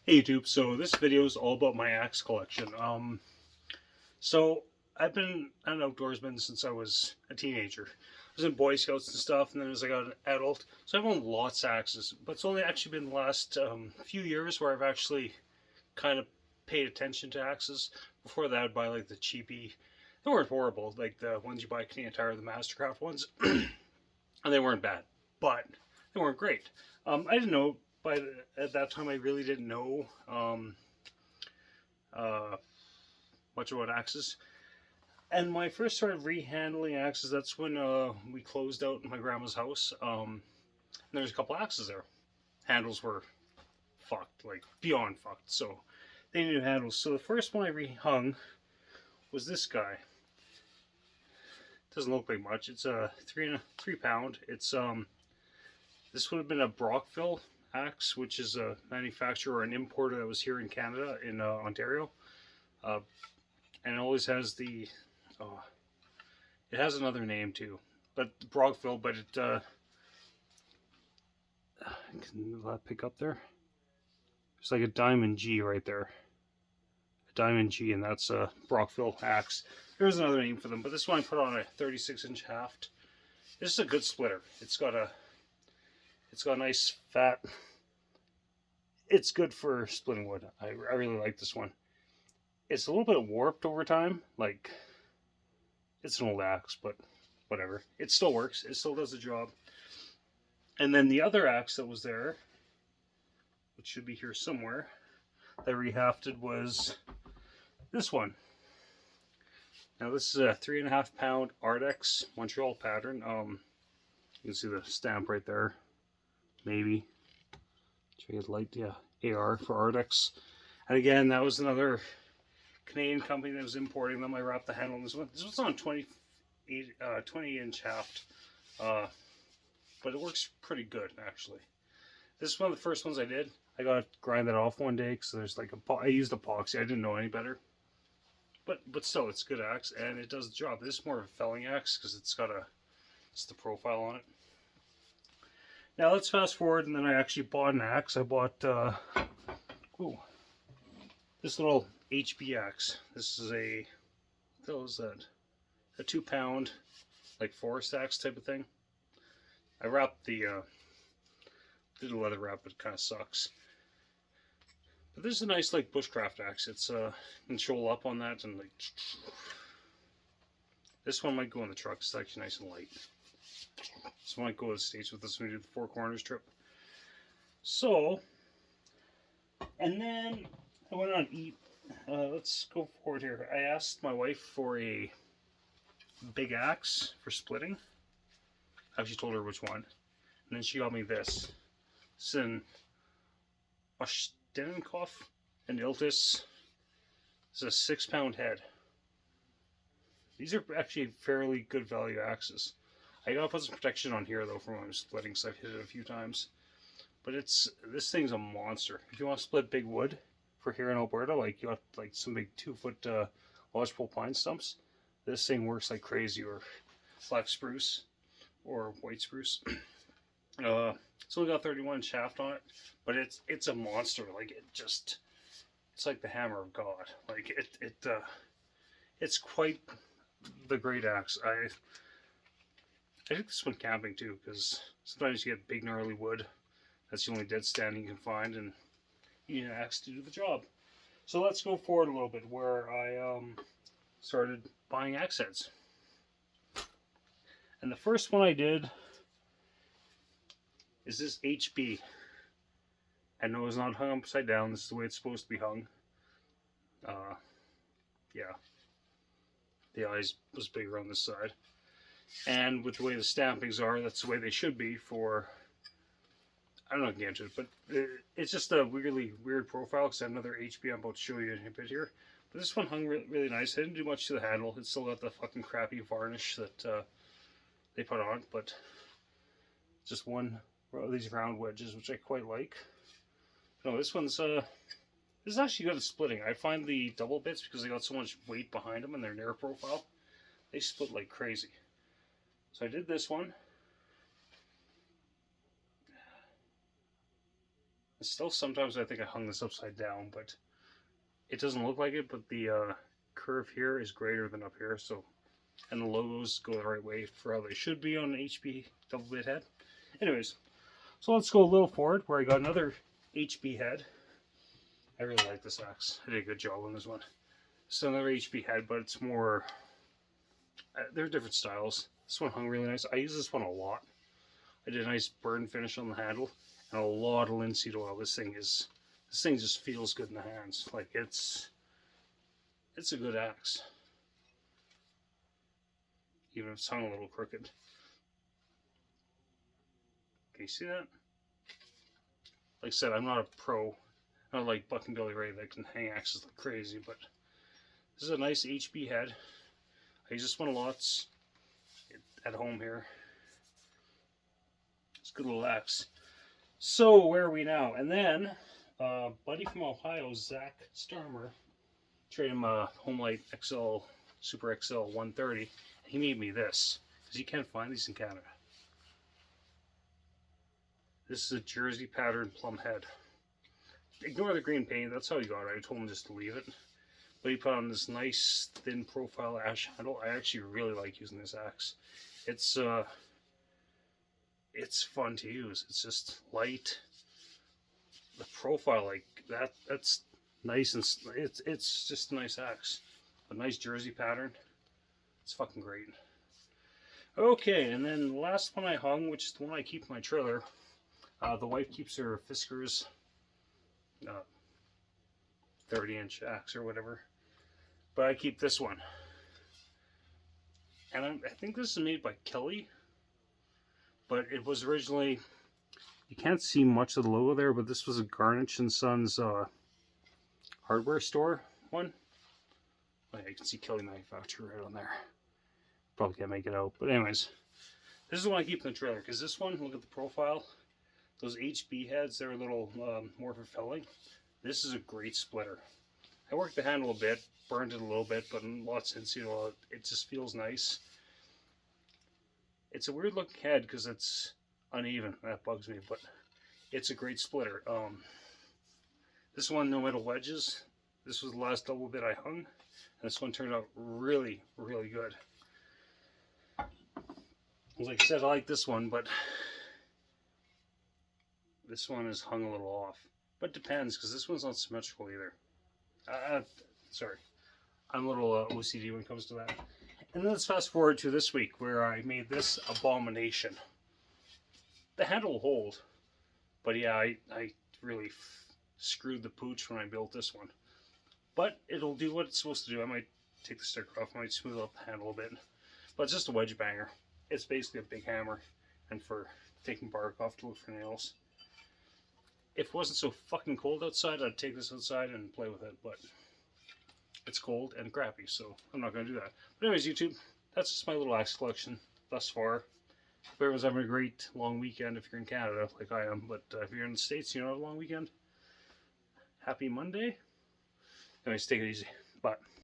Hey YouTube, so this video is all about my axe collection. So I've been an outdoorsman since I was a teenager. I was in Boy Scouts and stuff, and then as I got an adult, so I've owned lots of axes. But it's only actually been the last few years where I've actually kind of paid attention to axes. Before that, I'd buy like the cheapy. They weren't horrible, like the ones you buy at Canadian Tire, the Mastercraft ones, and they weren't bad, but they weren't great. I didn't know at that time I really didn't know uh, much about axes. And when I first started rehandling axes, that's when we closed out my grandma's house. And there was a couple axes there. Handles were fucked, like beyond fucked. So they needed handles. So the first one I rehung was this guy. Doesn't look like much. It's a 3 pound. It's this would have been a Brockville axe, which is a manufacturer or an importer that was here in Canada, in Ontario, and it always has the. It has another name too, but Brockville. But it can that pick up there? It's like a diamond G right there, a diamond G, and that's a Brockville axe. There's another name for them, but this one I put on a 36-inch haft. This is a good splitter. It's got a nice fat. It's good for splitting wood. I really like this one. It's a little bit warped over time. Like, it's an old axe, but whatever. It still works. It still does the job. And then the other axe that was there, which should be here somewhere, that I rehafted, was this one. Now this is a 3.5 pound Ardex Montreal pattern. You can see the stamp right there. Maybe. Check it light, yeah. AR for Ardex. And again, that was another Canadian company that was importing them. I wrapped the handle on this one. This was on 20-inch haft. But it works pretty good, actually. This is one of the first ones I did. I got to grind that off one day because there's like I used epoxy. I didn't know any better. But still, it's a good axe and it does the job. This is more of a felling axe because it's got the profile on it. Now let's fast forward, and then I actually bought an axe. I bought this little HB axe. This is what was that? A 2 pound, like forest axe type of thing. I wrapped did a leather wrap, but it kind of sucks. But this is a nice like bushcraft axe. It's can show up on that, and like this one might go in the truck. It's actually nice and light. So I might go to the States with this when we do the Four Corners trip. So, and then I went on eat. Let's go forward here. I asked my wife for a big axe for splitting. I actually told her which one. And then she got me this. It's an Ostenkopf and Iltis. It's a 6 pound head. These are actually fairly good value axes. I gotta put some protection on here though from when I'm splitting, so I've hit it a few times. But this thing's a monster. If you want to split big wood for here in Alberta, like you got like some big 2-foot lodgepole pine stumps, this thing works like crazy. Or black spruce or white spruce. It's only got 31 shaft on it, but it's a monster. Like it's like the hammer of God. Like it's quite the great axe. I think this one camping too, because sometimes you get big gnarly wood. That's the only dead stand you can find, and you need an axe to do the job. So let's go forward a little bit, where I started buying axe heads. And the first one I did is this HB. I know it's not hung upside down. This is the way it's supposed to be hung. Yeah. The eyes was bigger on this side. And with the way the stampings are, that's the way they should be for, I don't know if I can get into it, but it's just a really weird profile, because I have another HB I'm about to show you in a bit here. But this one hung really nice. I didn't do much to the handle. It's still got the fucking crappy varnish that they put on, but just one of these round wedges, which I quite like. No, this one's this is actually good at splitting. I find the double bits, because they got so much weight behind them and their narrow profile, they split like crazy. So I did this one. Still, sometimes I think I hung this upside down, but it doesn't look like it. But the curve here is greater than up here, so, and the logos go the right way for how they should be on an HB double bit head. Anyways, so let's go a little forward where I got another HB head. I really like this axe. I did a good job on this one. It's another HB head, but it's more, they're different styles. This one hung really nice. I use this one a lot. I did a nice burn finish on the handle and a lot of linseed oil. This thing just feels good in the hands. Like it's a good axe. Even if it's hung a little crooked. Can you see that? Like I said, I'm not a pro. I'm not like Buck and Billy Ray that can hang axes like crazy, but this is a nice HB head. I use this one a lot at home here. It's a good little axe. So where are we now? And then, buddy from Ohio, Zach Starmer, traded him a Homelight XL, Super XL 130. He made me this, because you can't find these in Canada. This is a jersey pattern plum head. Ignore the green paint, that's how he got it. I told him just to leave it. But he put on this nice thin profile ash handle. I actually really like using this axe. It's fun to use. It's just light. The profile like that's nice, and it's just a nice axe. A nice jersey pattern. It's fucking great. Okay, and then the last one I hung, which is the one I keep in my trailer. The wife keeps her Fiskars 30-inch axe or whatever. But I keep this one. And I think this is made by Kelly. But it was originally, you can't see much of the logo there, but this was a Garnish & Sons hardware store one. Oh, yeah, you can see Kelly Manufacturer right on there. Probably can't make it out. But anyways, this is the one I keep in the trailer. Because this one, look at the profile. Those HB heads, they're a little more for felling. This is a great splitter. I worked the handle a bit, burned it a little bit, but lots of linseed oil. It just feels nice. It's a weird looking head because it's uneven. That bugs me, but it's a great splitter. This one, no metal wedges. This was the last double bit I hung. And this one turned out really, really good. Like I said, I like this one, but this one is hung a little off. But it depends, because this one's not symmetrical either. Sorry. I'm a little OCD when it comes to that. And then let's fast forward to this week, where I made this abomination. The handle will hold. But yeah, I really screwed the pooch when I built this one. But it'll do what it's supposed to do. I might take the sticker off, I might smooth out the handle a bit. But it's just a wedge banger. It's basically a big hammer, and for taking bark off to look for nails. If it wasn't so fucking cold outside, I'd take this outside and play with it, but it's cold and crappy, so I'm not going to do that. But anyways, YouTube, that's just my little axe collection thus far. Hope everyone's having a great long weekend if you're in Canada, like I am. But if you're in the States, you don't have a long weekend. Happy Monday. Anyways, take it easy. Bye.